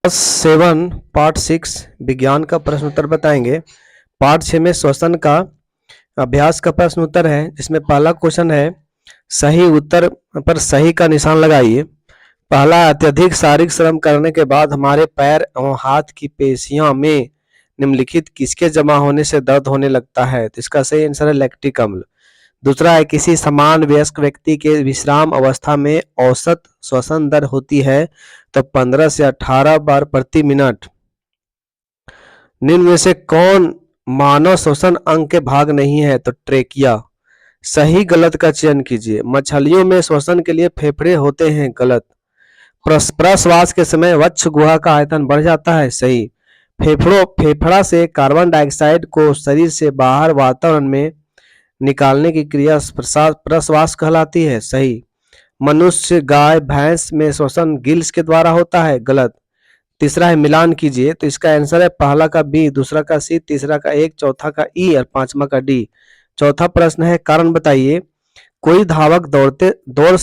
7 part 6 विज्ञान का प्रश्न उत्तर बताएंगे। पार्ट 6 में श्वसन का अभ्यास का प्रश्न उत्तर है, जिसमें पहला क्वेश्चन है सही उत्तर पर सही का निशान लगाइए। पहला, अत्यधिक शारीरिक श्रम करने के बाद हमारे पैर एवं हाथ की पेशियों में निम्नलिखित किसके जमा होने से दर्द होने लगता है? तो इसका सही आंसर है लैक्टिक अम्ल। दूसरा है किसी समान वयस्क व्यक्ति के विश्राम अवस्था में औसत श्वसन दर होती है तो 15 से 18 बार प्रति मिनट। निम्न में से कौन मानव श्वसन अंग के भाग नहीं है? तो ट्रेकिया। सही गलत का चयन कीजिए। मछलियों में श्वसन के लिए फेफड़े होते हैं, गलत। प्रश्वास के समय वक्ष गुहा का आयतन बढ़ जाता है, सही। फेफड़ा से कार्बन डाइऑक्साइड को शरीर से बाहर वातावरण में निकालने की क्रिया प्रश्वास कहलाती है, सही। मनुष्य, गाय, भैंस में श्वसन गिल्स के द्वारा होता है, गलत। तीसरा है मिलान कीजिए, तो इसका आंसर है पहला का बी, दूसरा का सी, तीसरा का 1, चौथा का ई और पांचवा का डी। चौथा प्रश्न है कारण बताइए। कोई धावक दौड़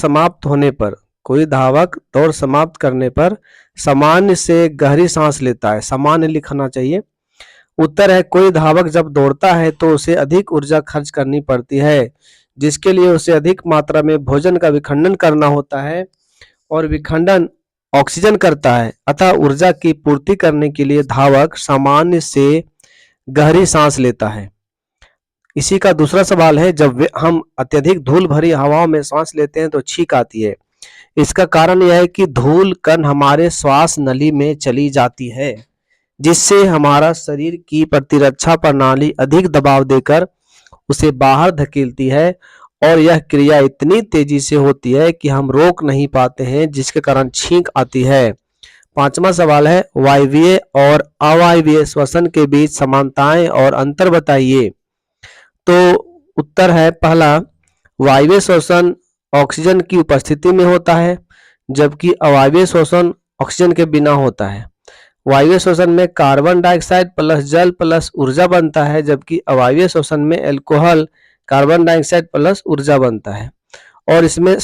समाप्त करने पर सामान्य से गहरी सांस लेता है, सामान्य लिखना चाहिए। उत्तर है कोई धावक जब दौड़ता है तो उसे अधिक ऊर्जा खर्च करनी पड़ती है, जिसके लिए उसे अधिक मात्रा में भोजन का विखंडन करना होता है और विखंडन ऑक्सीजन करता है। अतः ऊर्जा की पूर्ति करने के लिए धावक सामान्य से गहरी सांस लेता है। इसी का दूसरा सवाल है जब हम अत्यधिक धूल भरी हवाओं में सांस लेते हैं तो छींक आती है। इसका कारण यह है कि धूल कण हमारे श्वास नली में चली जाती है, जिससे हमारा शरीर की प्रतिरक्षा प्रणाली अधिक दबाव देकर उसे बाहर धकेलती है और यह क्रिया इतनी तेजी से होती है कि हम रोक नहीं पाते हैं, जिसके कारण छींक आती है। पांचवा सवाल है वायवीय और अवायवीय श्वसन के बीच समानताएं और अंतर बताइए। तो उत्तर है पहला, वायवीय श्वसन ऑक्सीजन की उपस्थिति में होता है, जबकि अवायवीय श्वसन ऑक्सीजन के बिना होता है। वायवीय श्वसन में कार्बन डाइऑक्साइड प्लस जल प्लस ऊर्जा बनता है, जबकि अवायवीय श्वसन में अल्कोहल, कार्बन डाइऑक्साइड प्लस ऊर्जा बनता है। और इसमें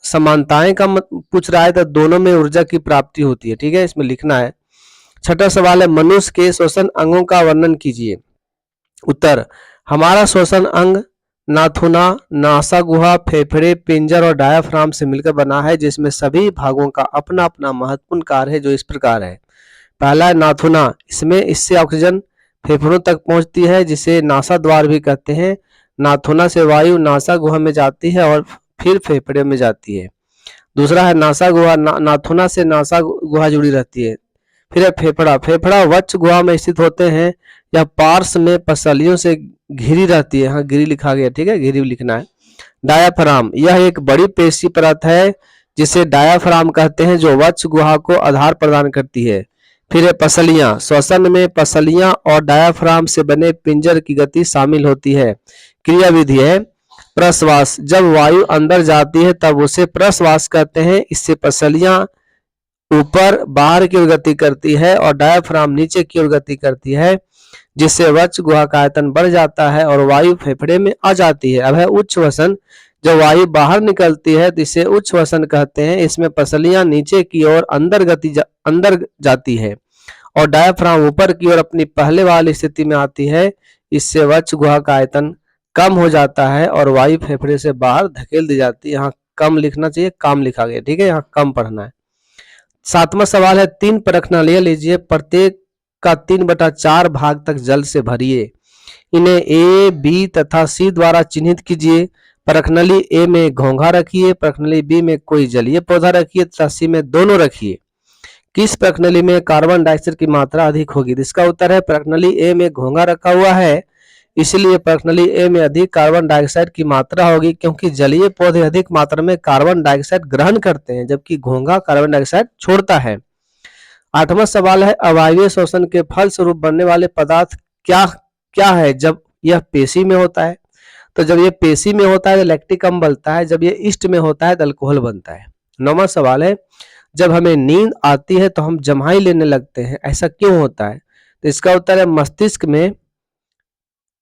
समानताएं का पूछ रहा है तो दोनों में ऊर्जा की प्राप्ति होती है, ठीक है, इसमें लिखना है। छठा सवाल है मनुष्य के श्वसन अंगों का वर्णन कीजिए। उत्तर, हमारा श्वसन अंग नाथुना, नासा गुहा, फेफड़े, पिंजर और डायाफ्राम से मिलकर बना है, जिसमें सभी भागों का अपना अपना महत्वपूर्ण कार्य है, जो इस प्रकार है। पहला है नाथुना, इससे ऑक्सीजन फेफड़ों तक पहुंचती है, जिसे नासा द्वार भी कहते हैं। नाथुना से वायु नासा गुहा में जाती है और फिर फेफड़े में जाती है। दूसरा है नासा गुहा, नाथुना से नासा गुहा जुड़ी रहती है। फिर है फेफड़ा वक्ष गुहा में स्थित होते हैं। यह पार्श्व में पसलियों से घिरी रहती है, हाँ घिरी लिखा गया, ठीक है, घिरी लिखना है। डायाफ्राम, यह एक बड़ी पेशी परत है जिसे डायाफ्राम कहते हैं, जो वक्ष गुहा को आधार प्रदान करती है। फिर है पसलियां, श्वसन में पसलियां और डायाफ्राम से बने पिंजर की गति शामिल होती है। क्रिया विधि है प्रश्वास, जब वायु अंदर जाती है तब उसे प्रश्वास कहते हैं। इससे पसलियां ऊपर बाहर की ओर गति करती है और डायाफ्राम नीचे की ओर गति करती है, जिससे वक्ष गुहा का आयतन बढ़ जाता है और वायु फेफड़े में आ जाती है। अब है उच्च श्वसन, जब वायु बाहर निकलती है तो इसे उच्च श्वसन कहते हैं। इसमें पसलियां नीचे की ओर अंदर जाती है और डायाफ्राम ऊपर की ओर अपनी पहले वाली स्थिति में आती है। इससे वक्ष गुहा का आयतन कम हो जाता है और वायु फेफड़े से बाहर धकेल दी जाती है। यहाँ कम लिखना चाहिए, काम लिखा गया, ठीक है, यहाँ कम पढ़ना है। सातवां सवाल है 3 प्रश्नावलियां लीजिए, प्रत्येक का 3/4 भाग तक जल से भरिए। इन्हें ए, बी तथा सी द्वारा चिन्हित कीजिए। प्रश्नावली ए में घोंघा रखिए, प्रश्नावली बी में कोई जलीय पौधा रखिए तथा सी में दोनों रखिए। किस प्रश्नावली में कार्बन डाइऑक्साइड की मात्रा अधिक होगी? इसका उत्तर है प्रश्नावली ए में घोंघा रखा हुआ है, इसलिए प्रश्नावली ए में अधिक कार्बन डाइऑक्साइड की मात्रा होगी, क्योंकि जलीय पौधे अधिक मात्रा में कार्बन डाइऑक्साइड ग्रहण करते हैं, जबकि घोंघा कार्बन डाइऑक्साइड छोड़ता है। आठवां सवाल है अवायवीय श्वसन के फलस्वरूप बनने वाले पदार्थ क्या क्या है जब यह पेशी में होता है? तो जब यह पेशी में होता है तो लैक्टिक अम्ल बनता है, जब यह ईस्ट में होता है तो अल्कोहल बनता है। 9वां सवाल है जब हमें नींद आती है तो हम जम्हाई लेने लगते हैं, ऐसा क्यों होता है? तो इसका उत्तर है मस्तिष्क में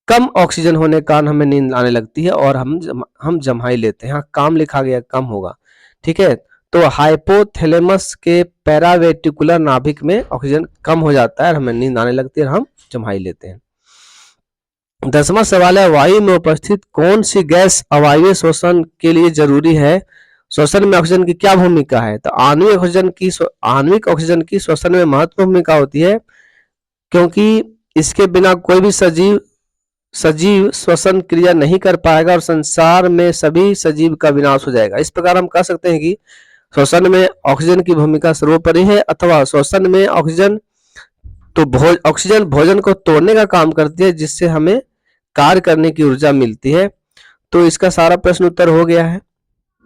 कम ऑक्सीजन होने के कारण हमें नींद आने लगती है और हम जम्हाई लेते हैं। हाँ काम लिखा गया, कम होगा, ठीक है। तो हाइपोथैलेमस के पैरावेंट्रिकुलर नाभिक में ऑक्सीजन कम हो जाता है और हमें नींद आने लगती है और हम जम्हाई लेते हैं। 10वां सवाल है, वायु में उपस्थित कौन सी गैस अवायवीय श्वसन के लिए जरूरी है? श्वसन में ऑक्सीजन की क्या भूमिका है? तो आणविक ऑक्सीजन की श्वसन में महत्वपूर्ण भूमिका होती है, क्योंकि इसके बिना कोई भी सजीव श्वसन क्रिया नहीं कर पाएगा और संसार में सभी सजीव का विनाश हो जाएगा। इस प्रकार हम कह सकते हैं कि श्वसन में ऑक्सीजन की भूमिका सर्वोपरि है, अथवा श्वसन में ऑक्सीजन ऑक्सीजन भोजन को तोड़ने का काम करती है, जिससे हमें कार्य करने की ऊर्जा मिलती है। तो इसका सारा प्रश्न उत्तर हो गया है।